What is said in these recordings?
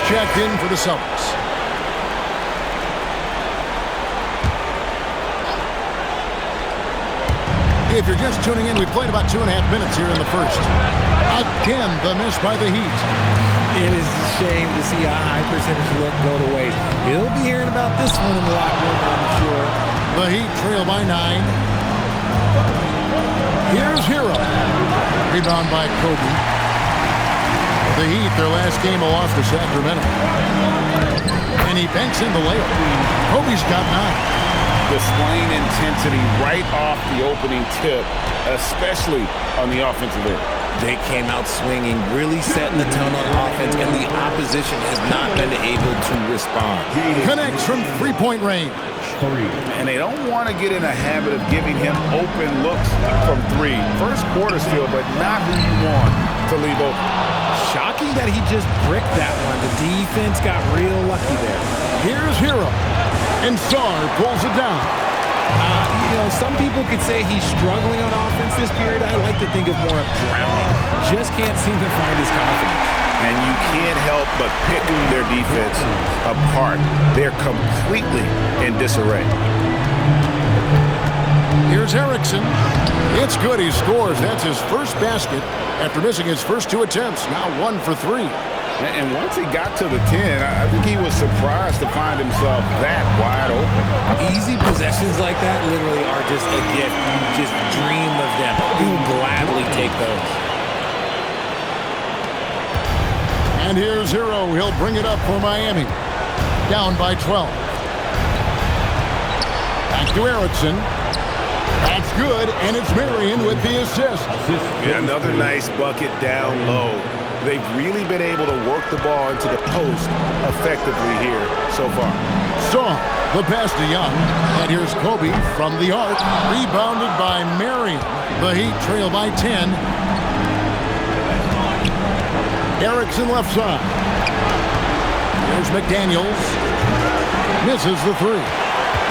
checked in for the Celtics. If you're just tuning in, we played about 2.5 minutes here in the first. Again, the miss by the Heat. It is a shame to see a high percentage look go to waste. He'll be hearing about this one in the locker room, I'm sure. The Heat trail by 9. Here's Hero. Rebound by Kobe. The Heat, their last game, a loss to Sacramento. And he banks in the layup. Kobe's got 9. Displaying intensity right off the opening tip, especially on the offensive end. They came out swinging, really setting the tone on offense, and the opposition has not been able to respond. Connects from three-point range. And they don't want to get in a habit of giving him open looks from 3. First quarter still, but not who you want to leave open. Shocking that he just bricked that one. The defense got real lucky there. Here's Hero. And Sarr pulls it down. Some people could say he's struggling on offense this period. I like to think of more of drowning. Just can't seem to find his confidence. And you can't help but pick their defense apart. They're completely in disarray. Here's Erickson. It's good. He scores. That's his first basket after missing his first 2 attempts. Now 1 for 3. And once he got to the 10, I think he was surprised to find himself that wide open. Easy possessions like that literally are just a gift. You just dream of them. You gladly take those. And here's Hero. He'll bring it up for Miami. Down by 12. Back to Erickson. That's good, and it's Marion with the assist. Yeah, another nice bucket down low. They've really been able to work the ball into the post effectively here so far. Sarr, the pass to Young. And here's Kobe from the arc. Rebounded by Marion. The Heat trail by 10. Erickson left side. Here's McDaniels. Misses the 3.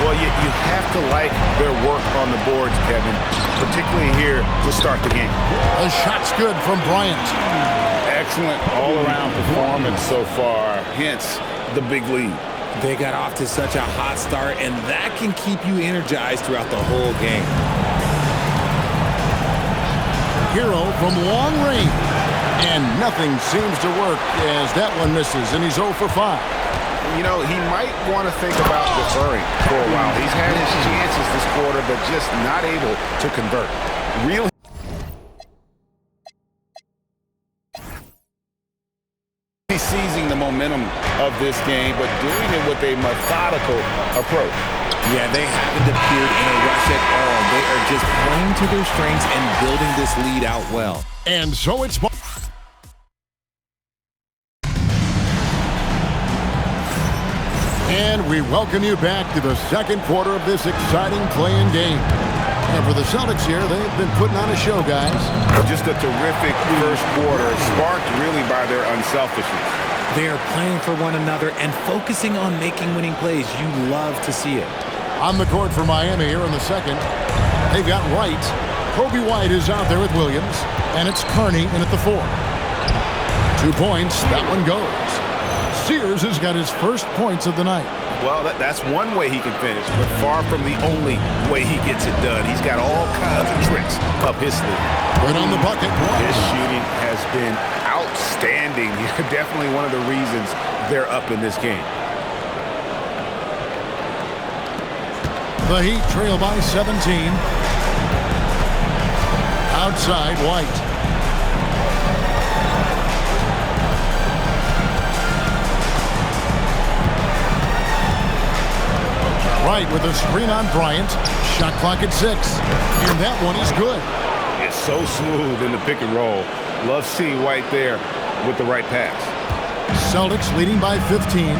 Well, you have to like their work on the boards, Kevin, particularly here to start the game. The shot's good from Bryant. Excellent all-around performance so far, hence the big lead. They got off to such a hot start, and that can keep you energized throughout the whole game. Hero from long range. And nothing seems to work as that one misses, and he's 0 for 5. You know, he might want to think about deferring for a while. He's had his chances this quarter, but just not able to convert. Really seizing the momentum of this game, but doing it with a methodical approach. Yeah, they haven't appeared in a rush at all. They are just playing to their strengths and building this lead out well. And so it's... And we welcome you back to the second quarter of this exciting playing game. And for the Celtics here, they've been putting on a show, guys. Just a terrific first quarter, sparked really by their unselfishness. They are playing for one another and focusing on making winning plays. You love to see it. On the court for Miami here in the second. They've got Wright. Kobe White is out there with Williams. And it's Kearney in at the 4. 2 points. That one goes. Sears has got his first points of the night. Well, that's one way he can finish, but far from the only way he gets it done. He's got all kinds of tricks up his sleeve. Right on the bucket. His shooting has been outstanding. Definitely one of the reasons they're up in this game. The Heat trail by 17. Outside, White. Right with a screen on Bryant. Shot clock at 6. And that one is good. It's so smooth in the pick and roll. Love seeing White there with the right pass. Celtics leading by 15.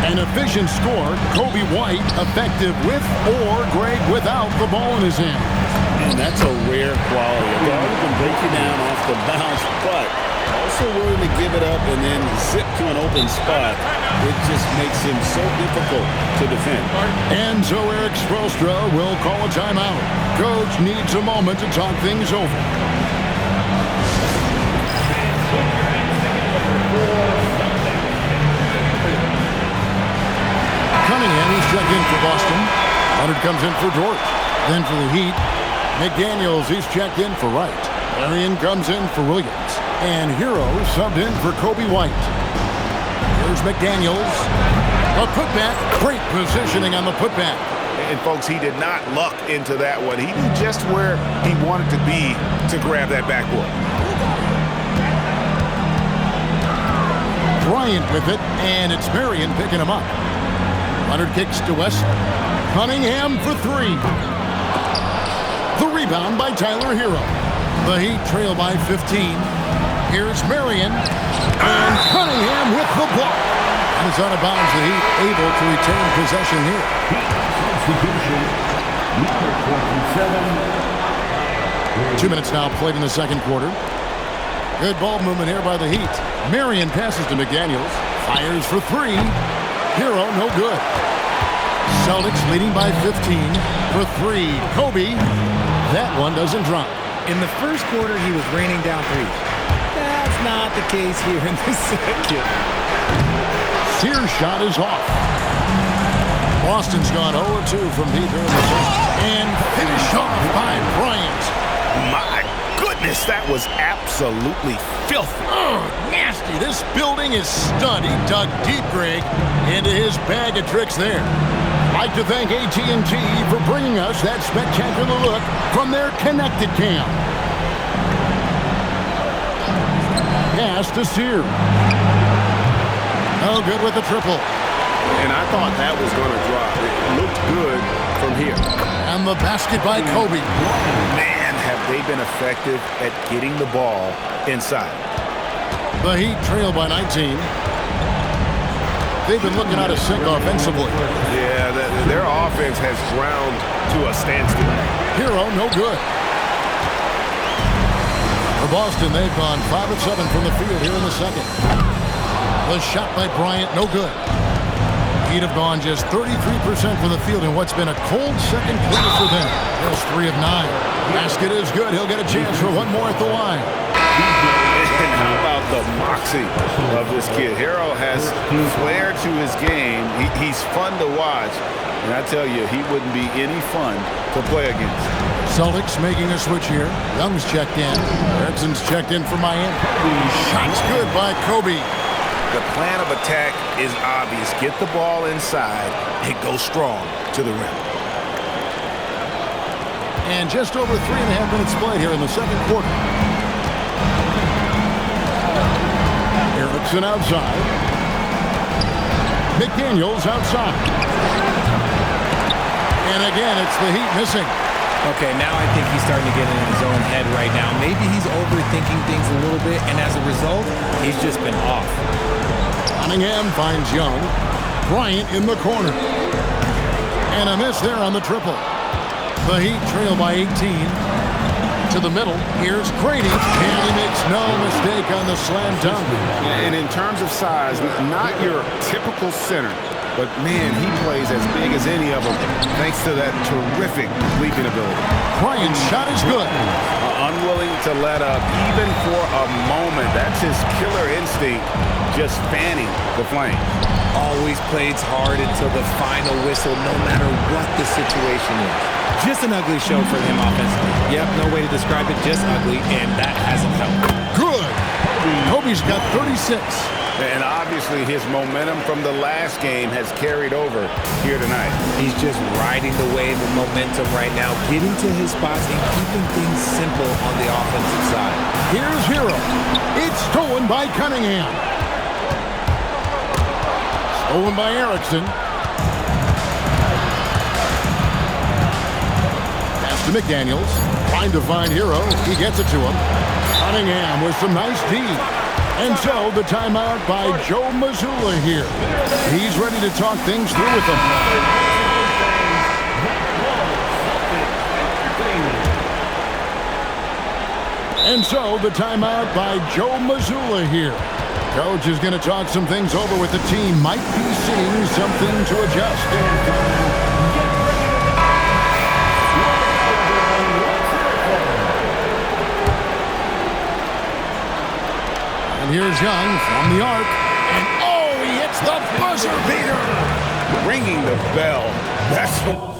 An efficient score. Kobe White effective with or Greg without the ball in his hand. And that's a rare quality. A guard who can break you down off the bounce, but also willing to give it up and then zip to an open spot. It just makes him so difficult to defend. And so Eric Spoelstra will call a timeout. Coach needs a moment to talk things over. in for Boston. Leonard comes in for George. Then for the Heat, McDaniels, he's checked in for Wright. Marion comes in for Williams. And Hero subbed in for Kobe White. Here's McDaniels. A putback. Great positioning on the putback. And, folks, he did not luck into that one. He knew just where he wanted to be to grab that backboard. Bryant with it, and it's Marion picking him up. Leonard kicks to West. Cunningham for three. The rebound by Tyler Hero. The Heat trail by 15. Here's Marion. And Cunningham with the block. And it's out of bounds. The Heat able to retain possession here. Substitution, number 27. 2 minutes now played in the second quarter. Good ball movement here by the Heat. Marion passes to McDaniels. Fires for three. Hero, no good. Celtics leading by 15 for three. Kobe. That one doesn't drop. In the first quarter, he was raining down threes. That's not the case here in the second. Sears' shot is off. Boston's gone 0-2 from deep here in the second. And finished off by Bryant. My goodness, that was absolutely filthy. Oh, nasty. This building is stunned. He dug deep, Greg, into his bag of tricks there. I'd like to thank AT&T for bringing us that spectacular look from their connected cam. Pass to Sears. No good with the triple. And I thought that was going to drop. It looked good from here. And the basket by Kobe. Man, have they been effective at getting the ball inside. The Heat trail by 19. They've been looking out of sync offensively. Yeah, their offense has ground to a standstill. Hero, no good. For Boston, they've gone 5 of 7 from the field here in the second. The shot by Bryant, no good. Heat have gone just 33% from the field in what's been a cold second quarter for them. There's 3 of 9. Basket is good. He'll get a chance for one more at the line. And how about the moxie of this kid? Hero has flair to his game. He's fun to watch. And I tell you, he wouldn't be any fun to play against. Celtics making a switch here. Young's checked in. Erickson's checked in for Miami. Shots good by Kobe. The plan of attack is obvious. Get the ball inside and go strong to the rim. And just over 3.5 minutes played here in the second quarter. Erickson outside. McDaniels outside. And again, it's the Heat missing. Okay, now I think he's starting to get in his own head right now. Maybe he's overthinking things a little bit, and as a result, he's just been off. Cunningham finds Young. Bryant in the corner. And a miss there on the triple. The Heat trail by 18. To the middle. Here's Grady. And he makes no mistake on the slam dunk. And in terms of size, not your typical center. But, man, he plays as big as any of them thanks to that terrific leaping ability. Bryant's shot is good. Unwilling to let up even for a moment. That's his killer instinct, just fanning the flame. Always plays hard until the final whistle, no matter what the situation is. Just an ugly show for him offensively. Yep, no way to describe it, just ugly, and that hasn't helped. Good. Kobe's got 36. And obviously his momentum from the last game has carried over here tonight. He's just riding the wave of momentum right now, getting to his spots and keeping things simple on the offensive side. Here's Hero. It's stolen by Cunningham. Stolen by Erickson. Pass to McDaniels. Trying to find Hero. He gets it to him. Cunningham with some nice D. And so the timeout by Joe Mazzulla here. He's ready to talk things through with them. And so the timeout by Joe Mazzulla here. Coach is going to talk some things over with the team. Might be seeing something to adjust. And here's Young from the arc. And oh, he hits the buzzer beater. Ringing the bell That's